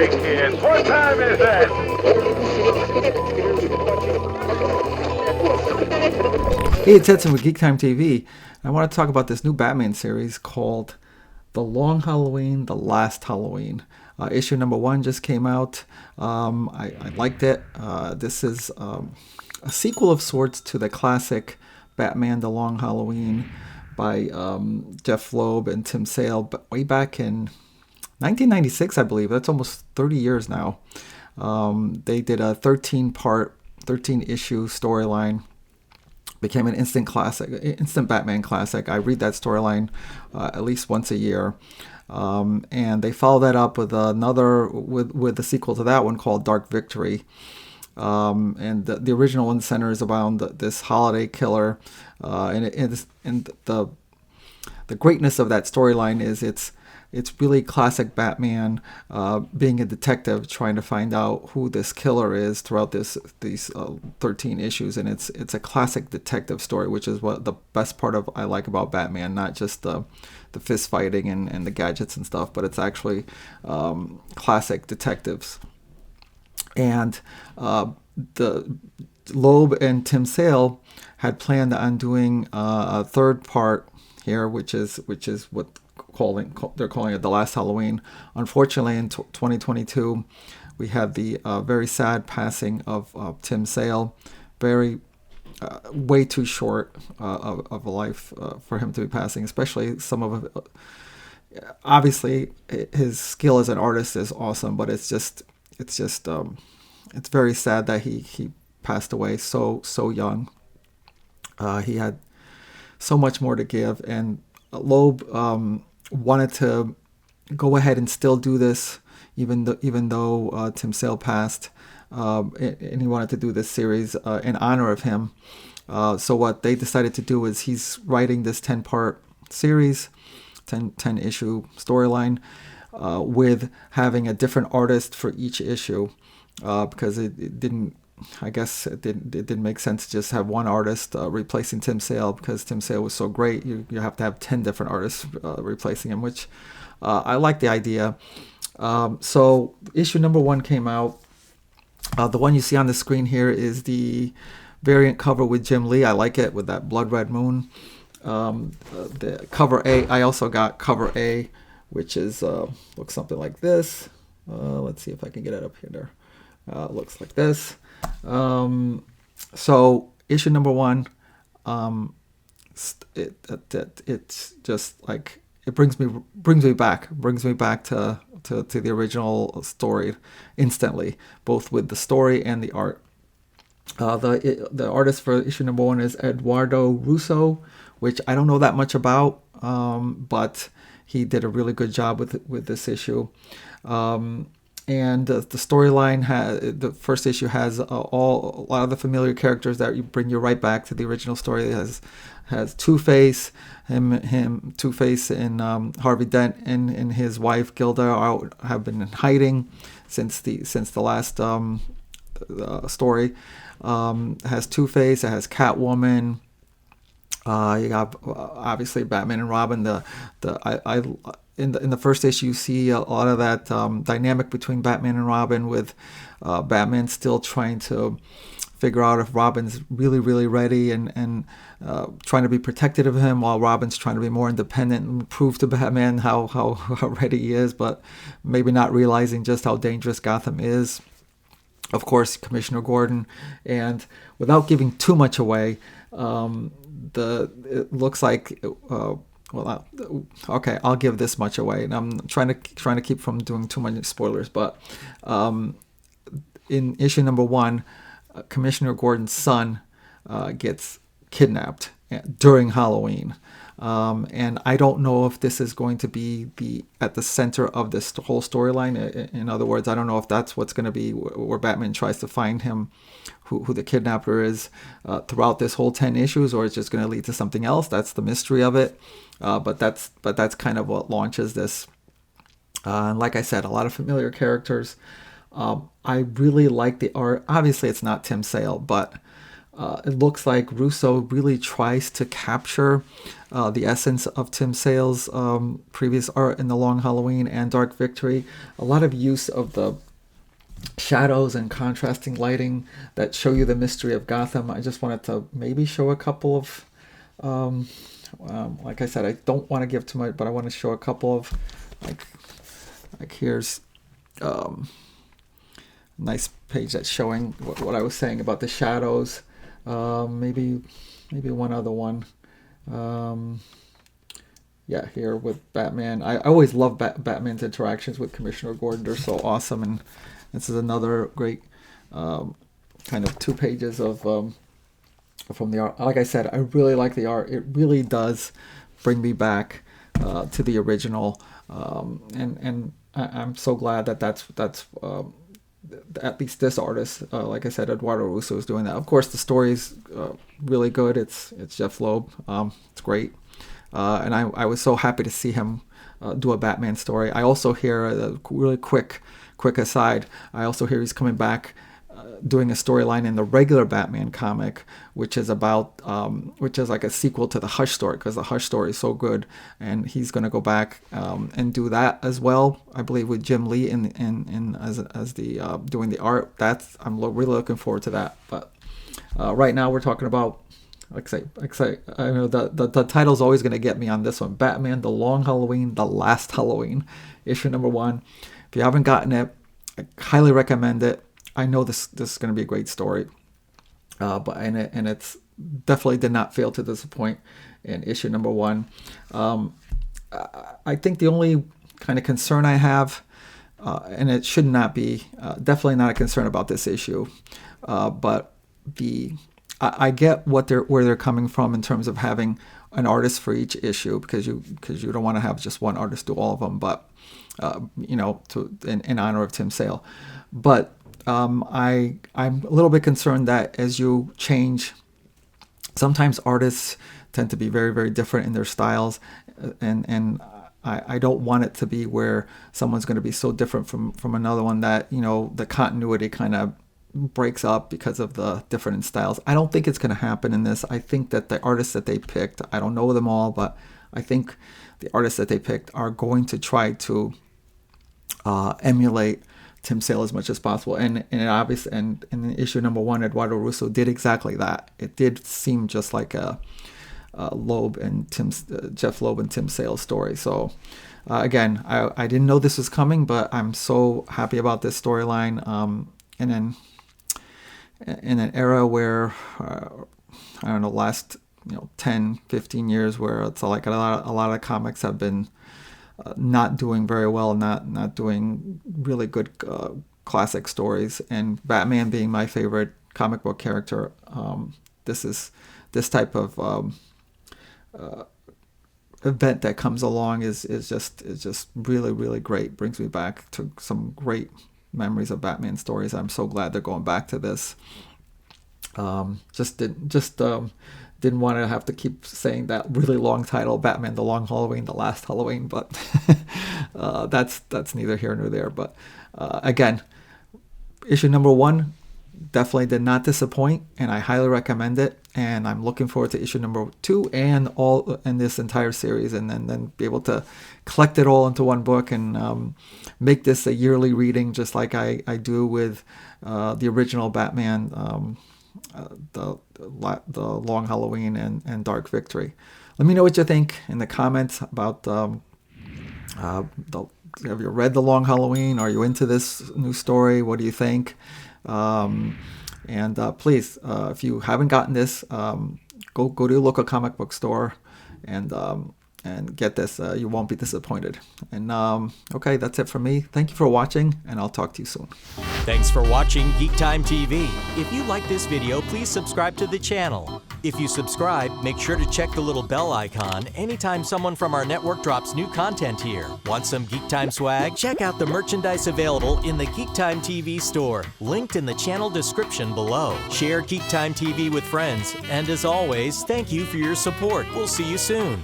right, kids. What time is it? Hey, it's Edson with GeekTime TV. I want to talk about this new Batman series called The Long Halloween, The Last Halloween. Issue number 1 just came out. I liked it. This is a sequel of sorts to the classic Batman, The Long Halloween by Jeph Loeb and Tim Sale, but way back in 1996, I believe. That's almost 30 years now. They did a 13-issue storyline. Became an instant classic, instant Batman classic. I read that storyline at least once a year. And they followed that up with with the sequel to that one called Dark Victory. And the original one centers around this holiday killer. And the greatness of that storyline is it's really classic Batman being a detective trying to find out who this killer is throughout these 13 issues, and it's a classic detective story, which is what the best part of I like about Batman, not just the fist fighting and the gadgets and stuff, but it's actually classic detectives. And the Loeb and Tim Sale had planned on doing a third part here, which is what they're calling it The Last Halloween. Unfortunately, in 2022, we had the very sad passing of Tim Sale. Way too short of a life for him to be passing, especially some of it. Obviously, his skill as an artist is awesome, but it's very sad that he passed away so young. He had so much more to give, and Loeb wanted to go ahead and still do this, even though Tim Sale passed, and he wanted to do this series in honor of him. So what they decided to do is he's writing this 10-part series, 10 issue storyline, with having a different artist for each issue, because it didn't make sense to just have one artist replacing Tim Sale, because Tim Sale was so great. You have to have 10 different artists replacing him, which I like the idea. So issue number 1 came out. The one you see on the screen here is the variant cover with Jim Lee. I like it with that blood red moon. The cover A, I also got cover A, which is looks something like this. Let's see if I can get it up here. Looks like this. So issue number 1, it's just like it brings me back to the original story instantly, both with the story and the art. The artist for issue number 1 is Eduardo Russo, which I don't know that much about, but he did a really good job with this issue. And the storyline the first issue has a lot of the familiar characters that bring you right back to the original story. It has Two-Face, Two-Face, and Harvey Dent and his wife Gilda have been in hiding since the last story. It has Two-Face. It has Catwoman. You got obviously Batman and Robin. In the first issue, you see a lot of that dynamic between Batman and Robin, with Batman still trying to figure out if Robin's really, really ready, and trying to be protective of him, while Robin's trying to be more independent and prove to Batman how ready he is, but maybe not realizing just how dangerous Gotham is. Of course, Commissioner Gordon, and without giving too much away, it looks like. Okay, I'll give this much away, and I'm trying to keep from doing too many spoilers. But in issue number 1, Commissioner Gordon's son gets kidnapped during Halloween, and I don't know if this is going to be at the center of this whole storyline. In other words, I don't know if that's what's going to be where Batman tries to find him, who the kidnapper is, throughout this whole 10 issues, or it's just going to lead to something else. That's the mystery of it. But that's kind of what launches this. And like I said, a lot of familiar characters. I really like the art. Obviously, it's not Tim Sale, but it looks like Russo really tries to capture the essence of Tim Sale's previous art in The Long Halloween and Dark Victory. A lot of use of the shadows and contrasting lighting that show you the mystery of Gotham. I just wanted to maybe show a couple of, like I said, I don't want to give too much, but I want to show a couple of, like here's nice page that's showing what I was saying about the shadows. Maybe one other one. Yeah, here with Batman. I always love Batman's interactions with Commissioner Gordon. They're so awesome, and this is another great kind of 2 pages of from the art. Like I said, I really like the art. It really does bring me back to the original, and I'm so glad that that's at least this artist, like I said, Eduardo Russo is doing that. Of course, the story's really good. It's Jeph Loeb. It's great, and I was so happy to see him do a Batman story. I also hear a really quick aside. I also hear he's coming back doing a storyline in the regular Batman comic, which is about which is like a sequel to the Hush story, because the Hush story is so good, and he's going to go back and do that as well, I believe, with Jim Lee in as the doing the art. I'm really looking forward to that. But right now we're talking about, like I say, I know the title's always going to get me on this one: Batman: The Long Halloween, The Last Halloween, issue number 1. If you haven't gotten it, I highly recommend it. I know this is going to be a great story, but it's definitely did not fail to disappoint in issue number 1. I think the only kind of concern I have, and it should not be, definitely not a concern about this issue, but I get where they're coming from in terms of having an artist for each issue, because you don't want to have just one artist do all of them, but in honor of Tim Sale. But I'm a little bit concerned that as you change, sometimes artists tend to be very, very different in their styles, and I don't want it to be where someone's going to be so different from another one that the continuity kind of breaks up because of the different styles. I don't think it's going to happen in this. I think that the artists that they picked, I don't know them all, but I think the artists that they picked are going to try to emulate Tim Sale as much as possible, and obviously, and in issue number 1, Eduardo Russo did exactly that. It did seem just like a Jeph Loeb and Tim Sale story. So again, I didn't know this was coming, but I'm so happy about this storyline. And then in an era where I don't know, last 10, 15 years, where it's like a lot of comics have been not doing very well, not doing really good classic stories, and Batman being my favorite comic book character, this type of event that comes along is just really, really great. Brings me back to some great memories of Batman stories. I'm so glad they're going back to this. Didn't want to have to keep saying that really long title, Batman: The Long Halloween, The Last Halloween, but that's neither here nor there. But again, issue number 1 definitely did not disappoint, and I highly recommend it. And I'm looking forward to issue number 2 and all in this entire series, and then be able to collect it all into one book and make this a yearly reading, just like I do with the original Batman. The Long Halloween and Dark Victory. Let me know what you think in the comments about have you read The Long Halloween? Are you into this new story? What do you think? And please, if you haven't gotten this, go to your local comic book store and get this. You won't be disappointed. And okay, that's it from me. Thank you for watching, and I'll talk to you soon. Thanks for watching GeekTime TV. If you like this video, please subscribe to the channel. If you subscribe, make sure to check the little bell icon anytime someone from our network drops new content here. Want some GeekTime swag? Check out the merchandise available in the GeekTime TV store, linked in the channel description below. Share GeekTime TV with friends, and as always, thank you for your support. We'll see you soon.